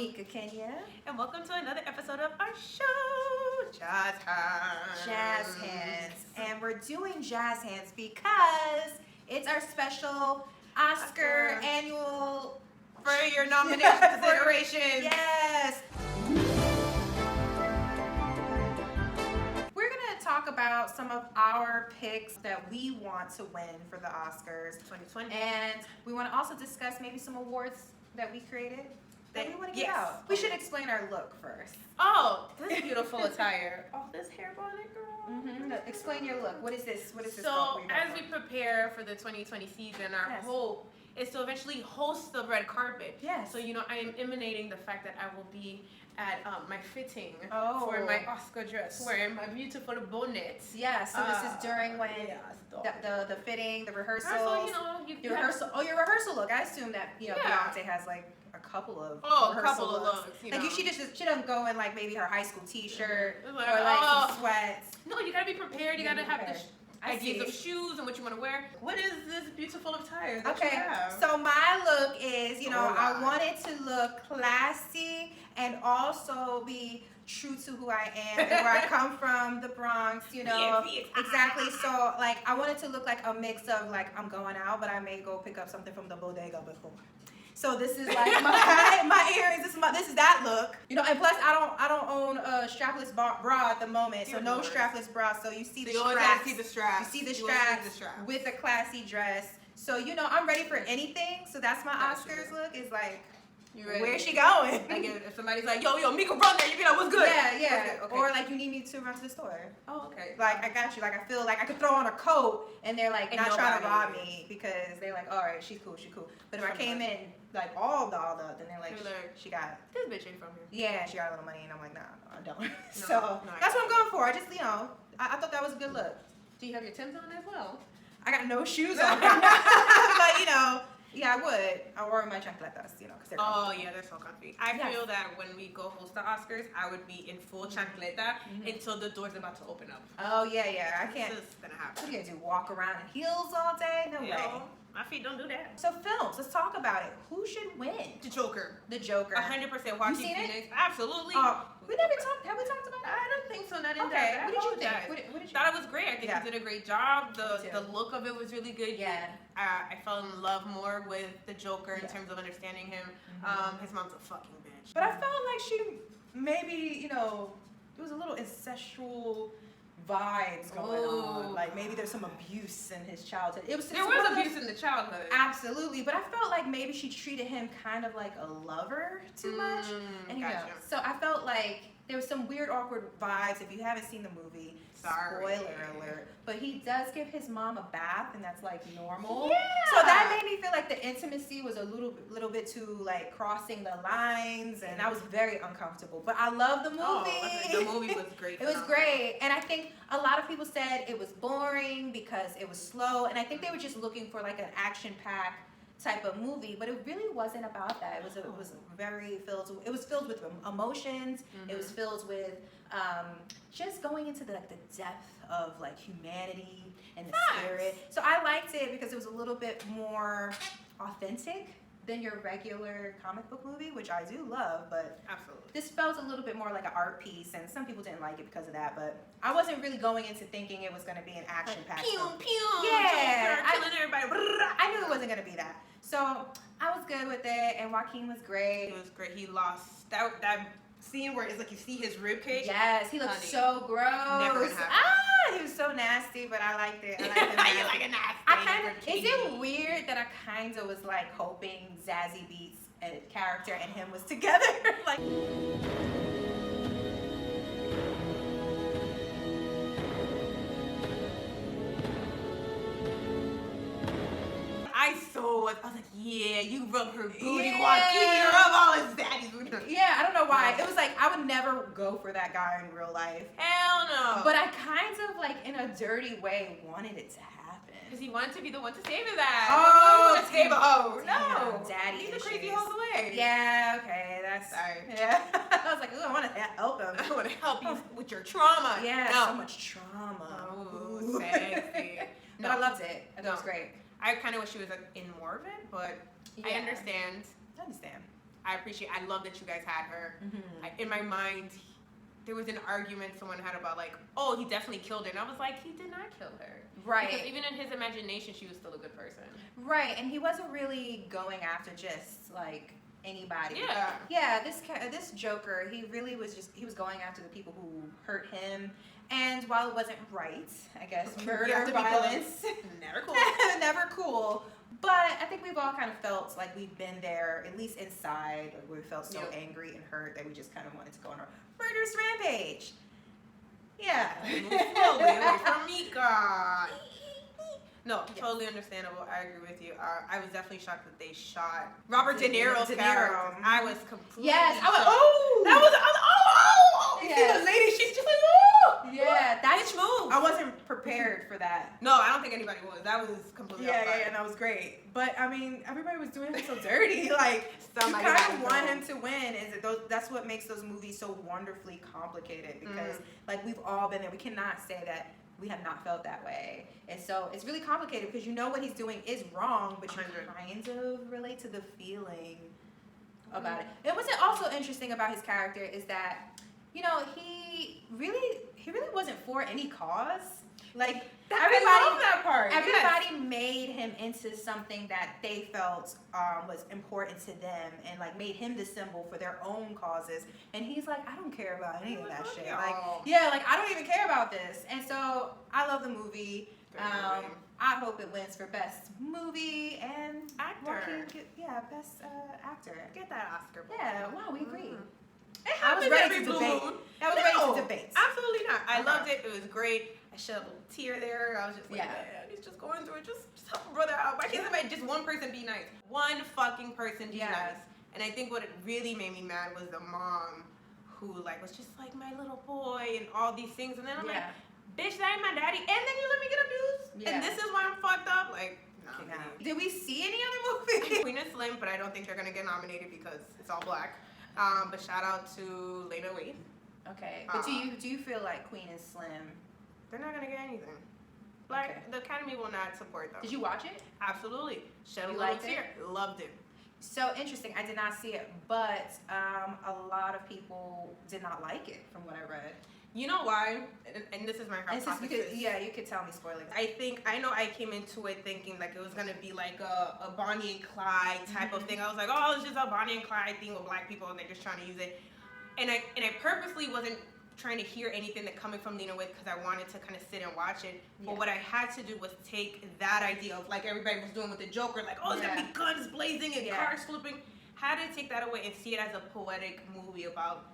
Mika Kenya. And welcome to another episode of our show, Jazz Hands. Jazz Hands. And we're doing Jazz Hands because it's our special Oscar annual For your nomination considerations. Yes. We're going to talk about some of our picks that we want to win for the Oscars 2020. And we want to also discuss maybe some awards that we created that we want to get Yes. out. We should explain our look first. Oh, this beautiful attire. Oh, this hair bonnet, girl. Mm-hmm. No, explain your look. What is this? What is this? So, called? What are you as going we prepare for the 2020 season, our Yes. hope is to eventually host the red carpet. Yes. So, I am emanating the fact that I will be at my fitting Oh. for my Oscar dress, wearing my beautiful bonnet. Yeah, so this is during when the fitting, the rehearsal. You Your rehearsal. Oh, your rehearsal look. I assume that Yeah. Beyonce has like a couple of a rehearsal couple of looks. looks. Like she doesn't go in like maybe her high school T-shirt Mhm. or Like, like oh. some sweats. No, you gotta be prepared. You Yeah, gotta be have the prepared. I ideas see. of shoes and what you want to wear. What is this beautiful attire that you Okay, have? so my look is, Oh, I God. wanted to look classy and also be true to who I am and where I come from, the Bronx, Yes. Exactly. So, like, I wanted to look like a mix of, like, I'm going out, but I may go pick up something from the bodega before. So this is like my earrings. This is that look. And plus I don't own a strapless bra at the moment, so Dear no Lord. strapless bra. So you see So the you always straps. gotta see the straps. You see the You always straps see the straps. with a classy dress. So I'm ready for anything. So that's my That's Oscars true. look. Is like, You ready? where's she going? Like if somebody's like, yo, Mika, run there. You be like, what's good? Yeah. Okay. Or like you need me to run to the store. Oh, okay. Like I got you. Like I feel like I could throw on a coat and they're like And not trying to rob nobody- me because they're like, all right, she's cool. But if I came Somebody. in like all dolled up, then they're like, They're like, she got. This bitch ain't from here. Yeah, she got a little money, and I'm like, nah, I don't. No, So that's what I'm going for. I just, I thought that was a good look. Do you have your Timbs on as well? I got no shoes on, but yeah, I would. I wear my chancletas, because they're. Oh yeah, they're so comfy. I Yes. feel that when we go host the Oscars, I would be in full chancleta until the door's about to open up. Oh yeah, I can't. This is gonna happen. What are you gonna do? Walk around in heels all day? No way. Yo, my feet don't do that. So films, let's talk about it. Who should win? The Joker. The Joker. 100% Joaquin seen it? Phoenix. Absolutely. We never talked. Have we talked about it? I don't think so. Not in Okay. depth. I What did you apologize. think? What did you? Thought it was great. I think Yeah. he did a great job. Me too. The look of it was really good. Yeah. I fell in love more with the Joker in Yeah. terms of understanding him. His mom's a fucking bitch. But I felt like she maybe, there was a little incestual vibes going on. Ooh. Like maybe there's some abuse in his childhood. there it's was one of those- abuse in the childhood. Absolutely, but I felt like maybe she treated him kind of like a lover too much. And Gotcha. so I felt like there was some weird, awkward vibes. If you haven't seen the movie, Sorry. spoiler alert. But he does give his mom a bath, and that's like normal. Yeah. So that made me feel like the intimacy was a little bit too like crossing the lines, and I was very uncomfortable. But I love the movie. Oh, the movie was great. It was great, and I think a lot of people said it was boring because it was slow, and I think they were just looking for like an action-packed type of movie, but it really wasn't about that. It was very filled. It was filled with emotions. It was filled with just going into the depth of like humanity and the spirit. So I liked it because it was a little bit more authentic than your regular comic book movie, which I do love, but Absolutely. this felt a little bit more like an art piece, and some people didn't like it because of that, but I wasn't really going into thinking it was going to be an action-packed Pew, film. pew. Yeah, Joker killing everybody. I knew it wasn't going to be that. So I was good with it, and Joaquin was great. It was great. He lost that scene where it's like you see his rib cage. Yes, he looked Honey, so gross. never gonna happen. He was so nasty, but I liked it. I liked him. You like a nasty. Is it weird that I kind of was like hoping Zazie Beetz character and him was together? Like. I was like, yeah, you rub her booty, Yeah. Joaquin. You rub all his daddy's booty. Yeah, I don't know why. It was like I would never go for that guy in real life. Hell no. But I kind of like in a dirty way wanted it to happen. Because he wanted to be the one to save his ass. Oh, to save a hoe. damn, No. daddy Leave the issues. crazy hoes away. Yeah, okay, that's Sorry. Yeah. I was like, ooh, I want to help him. I want to help you with your trauma. Yeah, No. so much trauma. Oh, Ooh. sexy. But I loved it. I thought it was No. great. I kind of wish she was in more of it, but I Yeah. understand. I understand. I love that you guys had her. In my mind, there was an argument someone had about like, oh, he definitely killed her. And I was like, he did not kill her. Right. Because even in his imagination, she was still a good person. Right, and he wasn't really going after just like anybody. Yeah. Yeah, this Joker, he really was going after the people who hurt him. And while it wasn't right, I guess, murder, violence, never cool. never cool. But I think we've all kind of felt like we've been there, at least inside, like we felt so angry and hurt that we just kind of wanted to go on a murderous rampage. Yeah. Slowly away from Mika. No, totally understandable. I agree with you. I was definitely shocked that they shot Robert De Niro's character. I was completely Yes. I was, shocked. oh! That was, oh! Yes. See the lady, she's just like, oh! Yeah, that's Bitch move. I wasn't prepared for that. No, I don't think anybody was. That was completely outside. And that was great. But I mean, everybody was doing him so dirty. Like, Somebody you had kind of to want go. him to win. That's what makes those movies so wonderfully complicated because, like, we've all been there. We cannot say that we have not felt that way. And so it's really complicated because you know what he's doing is wrong, but you 100. kind of relate to the feeling about it. And what's also interesting about his character is that, you know, he really wasn't for any cause. Like, I love that part. everybody made him into something that they felt was important to them and like made him the symbol for their own causes. And he's like, I don't care about any of that shit. Like, yeah, like I don't even care about this. And so I love the movie. I hope it wins for best movie and Actor. Best actor. Get that Oscar. Yeah, wow, we agree. It I was happens ready every to blue debate. moon. I was ready to debate. Absolutely not. I loved it. It was great. I shed a little tear there. I was just like, Yeah. man, he's just going through it. Just help a brother out. Why can't somebody, just one person be nice? One fucking person be Yes. nice. And I think what it really made me mad was the mom who like was just like my little boy and all these things. And then I'm like, bitch, that ain't my daddy. And then you let me get abused. Yeah. And this is why I'm fucked up. Like, no. Did we see any other movie? Queen and Slim, but I don't think they're gonna get nominated because it's all black. But shout out to Lena Waithe. Okay, but do you feel like Queen and Slim? They're not gonna get anything. Like the Academy will not support them. Did you watch it? Absolutely. Shed a You little liked tear. Loved it. So interesting. I did not see it, but a lot of people did not like it, from what I read. You know why? And this is my hypothesis. You could tell me spoilers. I know I came into it thinking like it was gonna be like a Bonnie and Clyde type of thing. I was like, oh, it's just a Bonnie and Clyde thing with black people and they're just trying to use it. And I purposely wasn't trying to hear anything that coming from Lena Waithe because I wanted to kind of sit and watch it. But what I had to do was take that idea of like everybody was doing with the Joker, like, oh, it's gonna be guns blazing and cars flipping. Had to take that away and see it as a poetic movie about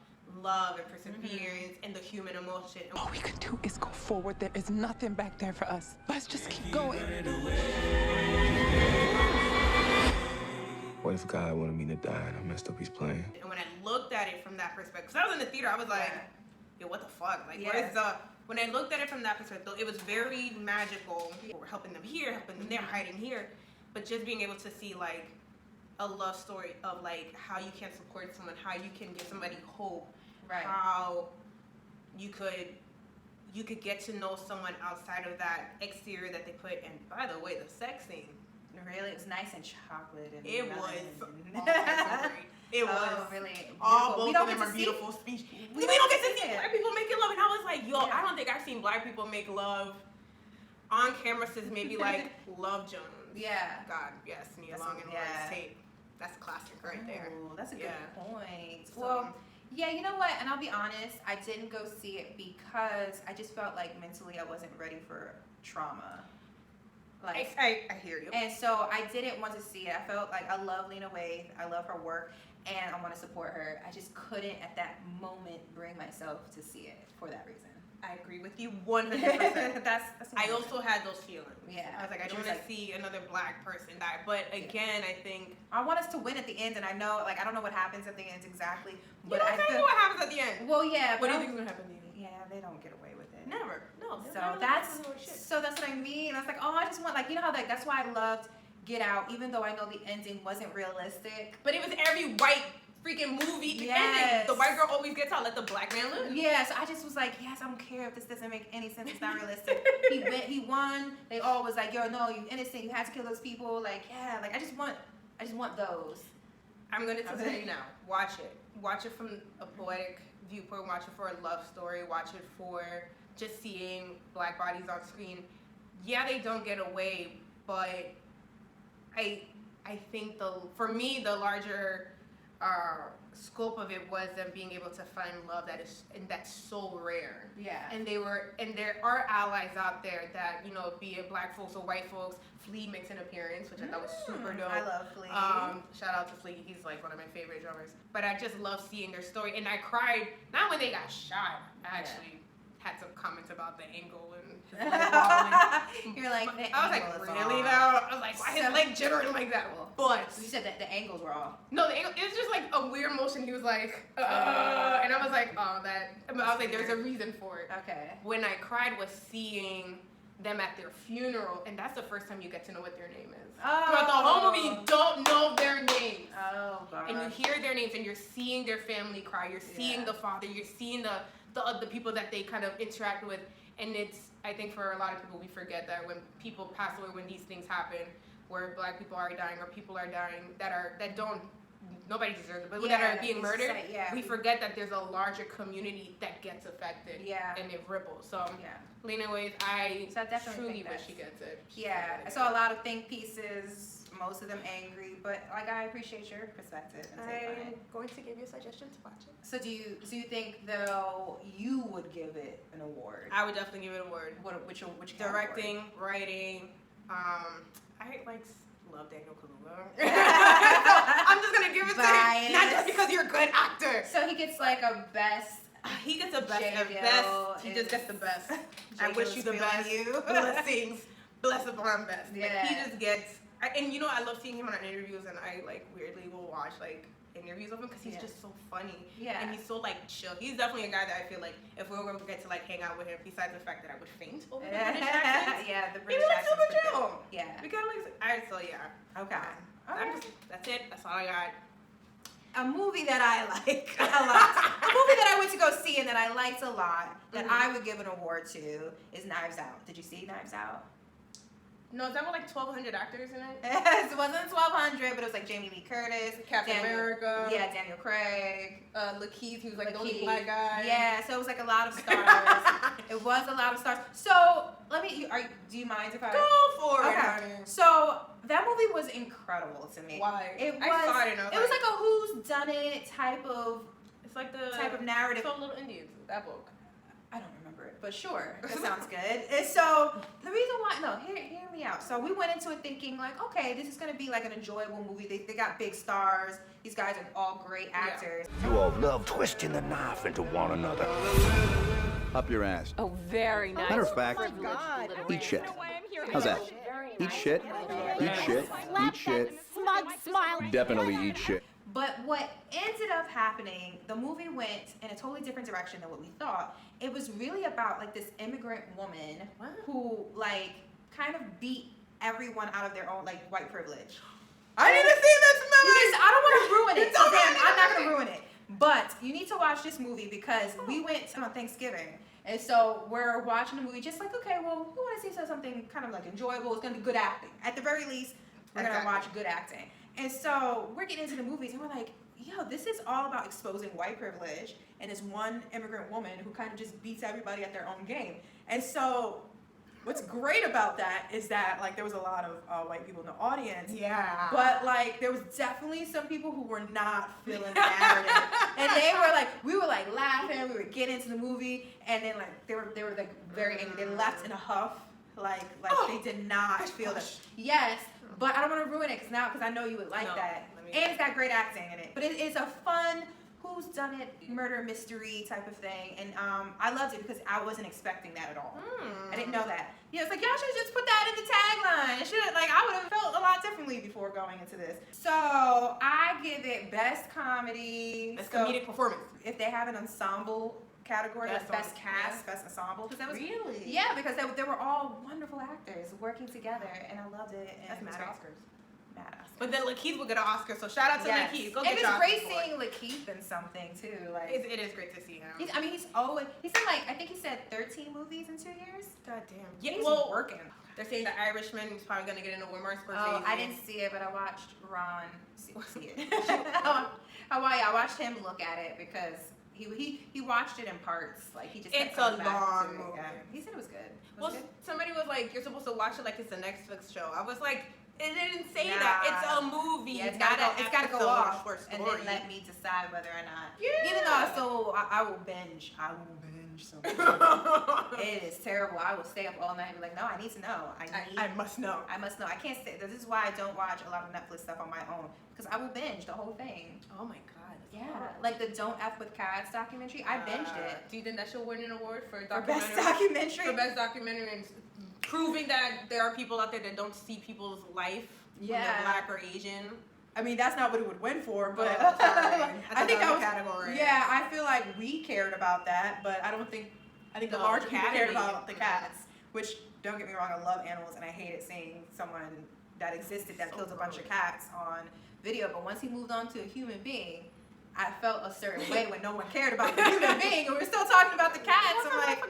love and perseverance and the human emotion. All we can do is go forward. There is nothing back there for us. Let's just keep going. What if God wanted me to die and I messed up his plan? And when I looked at it from that perspective, because I was in the theater, I was like, yo, what the fuck? Like, where's the... When I looked at it from that perspective, it was very magical. We're helping them here, helping them there, hiding here. But just being able to see, like, a love story of, like, how you can support someone, how you can give somebody hope, how you could get to know someone outside of that exterior that they put. And by the way, the sex scene. Really, it was nice and chocolate. And it was and all types of great. It was really all beautiful. both of them are beautiful speech. We don't get to see black people making love, and I was like, yo, I don't think I've seen black people make love on camera since maybe like Love Jones. Yeah. God, yes, Nia Long and Lawrence Tate. That's classic right there. That's a good point. Well, yeah, you know what? And I'll be honest, I didn't go see it because I just felt like mentally I wasn't ready for trauma. Like I hear you. And so I didn't want to see it. I felt like I love Lena Waithe. I love her work. And I want to support her. I just couldn't at that moment bring myself to see it for that reason. I agree with you 100%. that's I also had those feelings. Yeah. I was like, I don't want to see another black person die. But again, I think I want us to win at the end, and I know, like, I don't know what happens at the end exactly. But I don't know what happens at the end. Well, yeah. What do you think is gonna happen at the end? Yeah, they don't get away with it. Never. No. So that's what I mean. I was like, oh, I just want, like, you know how, like, that's why I loved Get Out, even though I know the ending wasn't realistic. But it was every white freaking movie ending. The white girl always gets out, let the black man live. Yeah, so I just was like, yes, I don't care if this doesn't make any sense. It's not realistic. He won. They all was like, yo, no, you innocent. You had to kill those people. Like, yeah, like I just want those. I'm gonna tell you now. Watch it. Watch it from a poetic viewpoint. Watch it for a love story. Watch it for just seeing black bodies on screen. Yeah, they don't get away, but I think for me the larger scope of it was them being able to find love that's so rare. Yeah. And there are allies out there that, you know, be it black folks or white folks. Flea makes an appearance, which I thought was super dope. I love Flea. Shout out to Flea. He's like one of my favorite drummers. But I just love seeing their story. And I cried, not when they got shot. I actually had some comments about the angle and his leg wobbling. You're like, I was like, really though? I was like, why his leg jittering like that? But you said that the angles were off. no, the angle, it was just like a weird motion. He was like, and I was like, oh, that. I was like, there's a reason for it. Okay. When I cried was seeing them at their funeral, and that's the first time you get to know what their name is. Oh. Throughout the whole movie, you don't know their names. Oh, God. And you hear their names, and you're seeing their family cry. You're seeing the father. You're seeing the people that they kind of interact with. And I think for a lot of people, we forget that when people pass away, when these things happen, where black people are dying or people are dying that don't, nobody deserves it, but that are being murdered, we forget that there's a larger community that gets affected. Yeah. And it ripples. So, Yeah. Lena Waithe, I So I definitely truly think wish that's- she gets it. Yeah, I saw a lot of think pieces, most of them angry, but like I appreciate your perspective and take on I'm it. going to give you a suggestion to watch it. So do you think though you would give it an award? I would definitely give it an award. Which Directing, writing, I love Daniel Kaluuya. I'm just gonna give it to him, not just because you're a good actor. So he gets like a best. He gets a best. J.Lo He just gets the best. I J.Lo's wish you the feeling best. you. Blessings, bless upon best. Like, Yeah. he just gets. And you know, I love seeing him on interviews, and I like weirdly will watch like interviews of him because he's just so funny. Yeah. And he's so like chill. He's definitely a guy that I feel like if we were going to get to like hang out with him, besides the fact that I would faint over the British accent, Yeah, the he'd British be like accent's super pretty good. chill. Yeah. We kind of like. So yeah. Okay. That's it. That's all I got. A movie that I like a lot. A movie that I went to go see and that I liked a lot, that I would give an award to, is Knives Out. Did you see Knives Out? No, is that with like 1,200 actors in it? It wasn't 1,200, but it was like Jamie Lee Curtis, Captain America. Yeah, Daniel Craig. Lakeith, he was like the Lakeith. only black guy. Yeah, so it was like a lot of stars. It was a lot of stars. So do you mind if I Go for it, Okay. honey. So that movie was incredible to me. Why? It was. I saw it and I was it was like a who's done it type of narrative. So Little Indians, that book. I don't remember it, but sure, that sounds good. And so the reason why, hear me out. So we went into it thinking like, okay, this is gonna be like an enjoyable movie. They got big stars. These guys are all great actors. You all love twisting the knife into one another. Up your ass. Oh, very nice. Matter of fact, eat shit. How's that? Eat shit, eat shit, eat shit. Smug smile. Definitely eat shit. But what ended up happening, the movie went in a totally different direction than what we thought. It was really about like this immigrant woman who like kind of beat everyone out of their own like white privilege. I need to see this movie. I don't want to ruin it. So Don't then ruin I'm not it. gonna ruin it. But you need to watch this movie because we went on Thanksgiving. And so we're watching the movie just like, okay, well, we want to see something kind of like enjoyable. It's going to be good acting. At the very least, we're going to watch good acting. And so we're getting into the movies and we're like, yo, this is all about exposing white privilege and this one immigrant woman who kind of just beats everybody at their own game. And so what's great about that is that like there was a lot of white people in the audience. Yeah. But like there was definitely some people who were not feeling the narrative. And they were like, we were like laughing, we were getting into the movie, and then like they were like very angry. They left in a huff. Like they did not feel that. Yes, but I don't want to ruin it because I know you would like that. And it's got great acting in it. But it's a fun who's done it murder mystery type of thing, and I loved it because I wasn't expecting that at all. I didn't know that. Yeah, it's like y'all should just put that in the tagline. It should I would have felt a lot differently before going into this. So I give it best comedy. Best comedic performance. If they have an ensemble category, Best like best ensemble, cast, best ensemble. Because that was Really? Yeah, because they were all wonderful actors working together, and I loved it. And That's mad it was Oscars. Oscar. But then Lakeith will get an Oscar, so shout out to Yes. Lakeith. Go It get was your great Oscar for it. seeing Lakeith in something too. Like It is great to see him. he's in like I think he said 13 movies in 2 years. God damn. Yeah, He's well, working. they're saying The Irishman is probably gonna get into Martin Scorsese. Oh, I didn't see it, but I watched Ron see it. I watched him look at it because he watched it in parts. Like he just kept It's a coming back long to it. movie. Yeah. He said it was good. Well, Was it good? somebody was like, "You're supposed to watch it like it's a Netflix show." I was like, "It didn't say Nah. that. It's a movie. Yeah, it's gotta go off, short and story." then let me decide whether or not. Yeah. Even though I will binge. I will binge so much. It is terrible. I will stay up all night and be like, no, I need to know. I must know. I must know. I can't stay. This is why I don't watch a lot of Netflix stuff on my own because I will binge the whole thing. Oh my god. Yeah, like the Don't F with Cats documentary. I binged it. Do you think that should win an award for For documentary? best documentary. For best documentary and proving that there are people out there that don't see people's life when Yeah. they're black or Asian. I mean, that's not what it would win for, but Oh, sorry. I think that I was was. a category. Yeah, I feel like we cared about that, but I don't think. I think the The larger people cared Academy. about the cats. Which, don't get me wrong, I love animals, and I hated seeing someone that existed that So kills a bunch of gross. cats on video. But once he moved on to a human being, I felt a certain way when no one cared about the human being, and we're still talking about the cats. I'm like,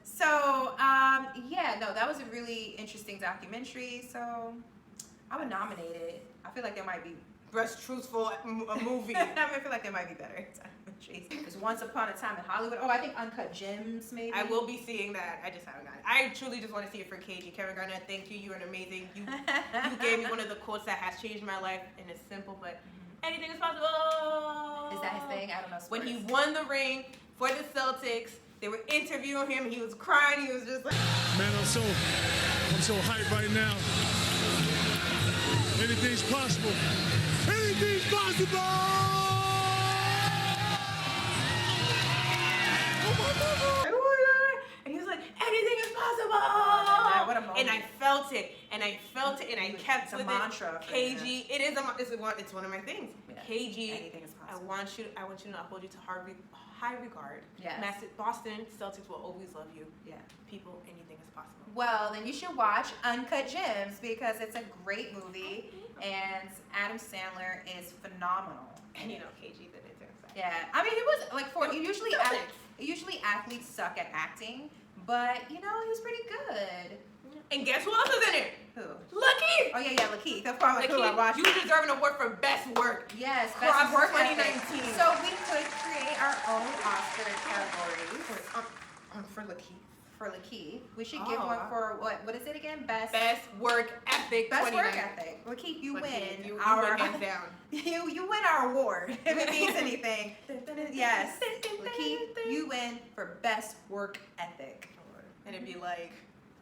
so yeah, no, that was a really interesting documentary. So I would nominate it. I feel like there might be. Best truthful movie. I feel like there might be better documentaries. There's Once Upon a Time in Hollywood. Oh, I think Uncut Gems maybe. I will be seeing that. I just haven't got it. I truly just want to see it for KG. Kevin Garnett, thank you. You're an amazing. You gave me one of the quotes that has changed my life, and it's simple, but anything is possible. Is that his thing? I don't know. When he sports. won the ring for the Celtics, they were interviewing him. He was crying. He was just like, Man, I'm so hyped right now. Anything's possible. Anything's possible! and he was like, anything is possible. What a moment. And I felt it, and I felt it, and I kept It's a with mantra it. for KG, it is it's one of my things. Yeah. KG, Anything is I possible. want you to not hold you to high regard. Yes. Boston Celtics will always love you. Yeah. People, anything is possible. Well, then you should watch Uncut Gems because it's a great movie and Adam Sandler is phenomenal. And you know, KG did it too. So. Yeah, I mean, he was like usually athletes suck at acting, but you know he was pretty good. And guess who else is in it? Who? Lucky. Oh yeah, Lakeith. Of course, who I watched. You deserve an award for best work. Yes, Cross best work 2019. ethic. So we could create our own Oscar categories For Lakeith. for Lakeith. We should give Oh. one for what is it again? Best work ethic. Best work 2019. ethic. Lakeith, you Lakeith, win you our win hands down. you win our award if it means anything. Yes, Lakeith, you win for best work ethic. And it'd be like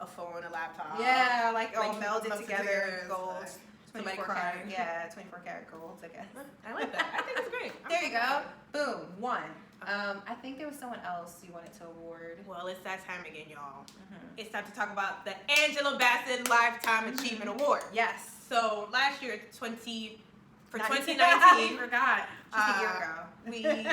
a phone, a laptop. Yeah, like all Like, melded melted together together, in gold. somebody 24 crying. karat. Yeah, 24 karat gold, I guess. I like that. I think it's great. There you go. Boom, one. I think there was someone else you wanted to award. Well, it's that time again, y'all. Mm-hmm. It's time to talk about the Angela Bassett Lifetime Achievement Award. Yes. So last year, for 2019, I forgot. Just a year ago. we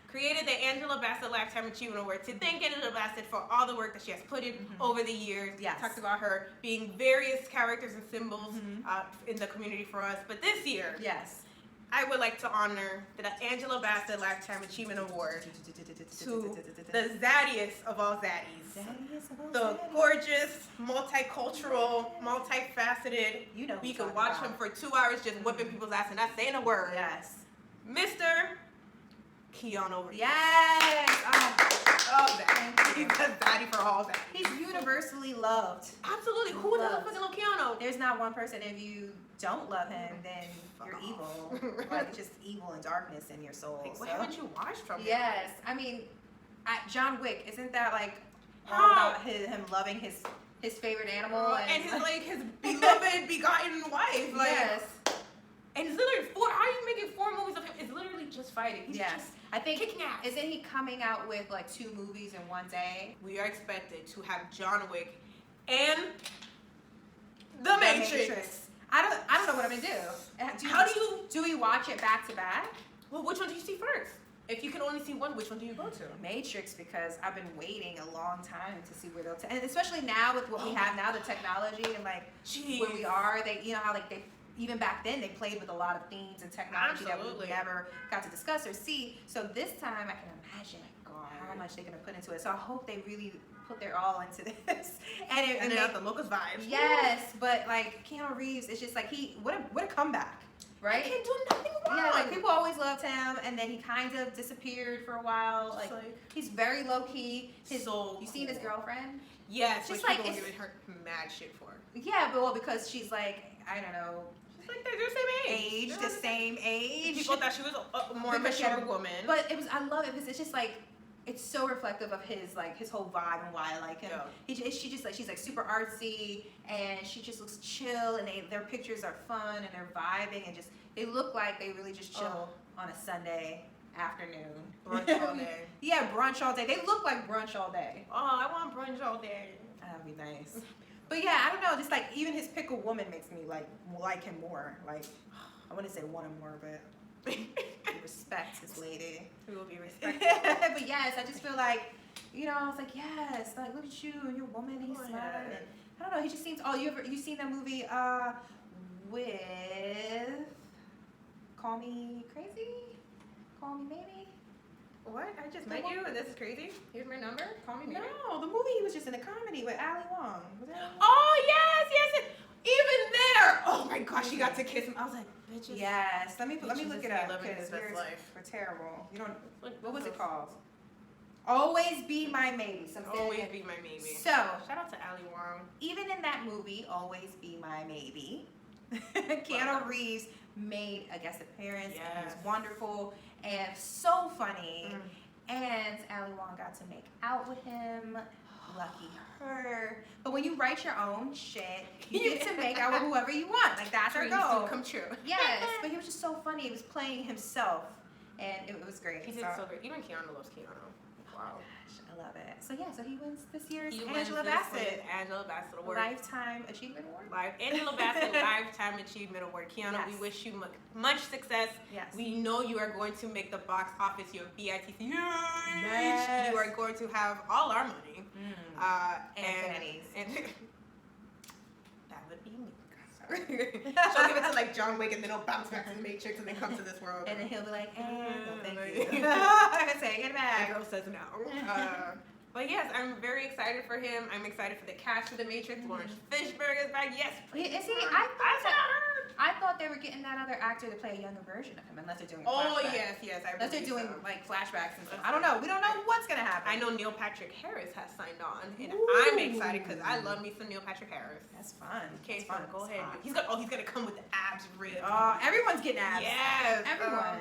created the Angela Bassett Lifetime Achievement Award to thank Angela Bassett for all the work that she has put in over the years. Yes. Talked about her being various characters and symbols in the community for us. But this year, Yes. I would like to honor the Angela Bassett Lifetime Achievement Award to the zaddiest of all zaddies. The gorgeous, multicultural, multifaceted. You know who we I'm could talking watch about. him for 2 hours just whipping people's ass and not saying a word. Yes. Mr. Keanu Reeves. Yes. Oh, that. He's the zaddy for all that. He's universally loved. Absolutely. Who doesn't Loved. fucking love Keanu? There's not one person, if you don't love him, then you're evil. Like, just evil and darkness in your soul. Like, what so. haven't you watched from him? Yes. I mean, John Wick, isn't that like all How? about him loving his favorite animal? And his beloved begotten wife. Like, yes. And it's literally how are you making 4 movies of him? It's literally just fighting. He's Yes. just I think, kicking ass. isn't he coming out with like 2 movies in one day? We are expected to have John Wick and The Matrix. I don't know what I'm gonna do. How do you? Do we watch it back to back? Well, which one do you see first? If you can only see one, which one do you go to? Matrix, because I've been waiting a long time to see where they'll and especially now with what we have now, the technology and like Jeez. where we are, they you know how like they even back then they played with a lot of themes and technology that Absolutely. we never got to discuss or see. So this time I can imagine how much they're gonna put into it. So I hope they really put their all into this. And they got the Lucas vibes. Yes, but like Keanu Reeves, it's just like what a comeback, right? He can do nothing wrong. Yeah, like people always loved him, and then he kind of disappeared for a while. Just Like like- he's very low key. So You seen his cool. girlfriend? Yes, Just which like, people were it's- giving her mad shit for. Yeah, but well, because she's like, I don't know, It's like they're the same age. age, the same age. People thought she was a more Because she had mature woman. But it was, I love it because it's just like, it's so reflective of his whole vibe and why I like him. Yeah. She just like, she's like super artsy and she just looks chill, and their pictures are fun and they're vibing, and just they look like they really just chill on a Sunday afternoon. Brunch all day. Yeah, brunch all day. They look like brunch all day. Oh, I want brunch all day. That'd be nice. But yeah, I don't know. Just like even his pickle woman makes me like him more. Like I wouldn't say want him more, but he respects his lady. We will be respectful. But yes, I just feel like, I was like, yes, like look at you and your woman, and he's Oh, smiling. yeah. And I don't know. He just seems. Oh, you seen that movie with Call Me Crazy? Call Me Maybe? What? I just met you and this is crazy? Here's my number. Call me maybe. No, the movie he was just in a comedy with Ali Wong. Was that? Oh, yes. Even there. Oh, my gosh. She got to kiss him. I was like, bitches. Yes. Let me Bitches look is it up living because his best life. we're terrible. You don't. What was it called? Always Be My Maybe. Always be my maybe. So Shout out to Ali Wong. even in that movie, Always Be My Maybe, Keanu Reeves made a guest appearance. And he was Yes. wonderful and so funny. Mm. And Ali Wong got to make out with him. Lucky her. But when you write your own shit, you get to make out with whoever you want. Like that's our Dreams goal. do come true. Yes, but he was just so funny. He was playing himself, and it was great. He did so great. Even Keanu loves Keanu. Wow. Gosh, I love it. So yeah, so he wins this year's He Angela wins this Bassett with Angela Bassett Award. Lifetime Achievement Award. Angela Bassett Lifetime Achievement Award. Keanu, we Yes. wish you much success. Yes. We know you are going to make the box office your BITC. Yes. You are going to have all our money. And pennies. And that would be me. She'll give it to like John Wick, and then he'll bounce back to the Matrix, and then come to this world. And then he'll be like, no, thank Like- you. Say, get it The back. girl says no. But yes, I'm very excited for him. I'm excited for the cast of The Matrix. Lawrence Fishburne is back. Yes. Is he? please. I thought they were getting that other actor to play a younger version of him, unless they're doing. Oh flashbacks. yes. I Unless they're believe doing so. like flashbacks and stuff. I don't know. We don't know what's gonna happen. I know Neil Patrick Harris has signed on, and Ooh. I'm excited because I love me some Neil Patrick Harris. That's fun. Okay, That's so fun. go That's ahead. fun. He's gonna come with the abs ripped. Everyone's getting abs. Yes. Everyone.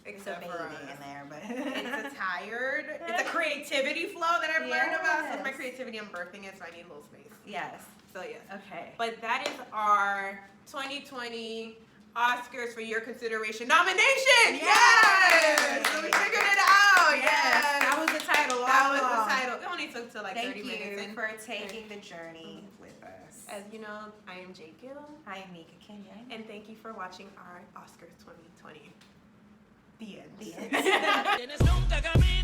Except it's a for baby us. in there, but It's a tired. It's a creativity flow that I've learned about. So it's my Yes. creativity. I'm birthing it, so I need a little space. yes. So yes. Okay. But that is our 2020 Oscars for your consideration nomination. Yes. So we figured it out. Yes. That was the title. That all was along. the title. It only took till like Thank 30 you minutes. And for taking the journey with us. as you know, I am Jake Gill. I am Mika Kenyon. And thank you for watching our Oscars 2020. The end. The end. Tienes nunca camino.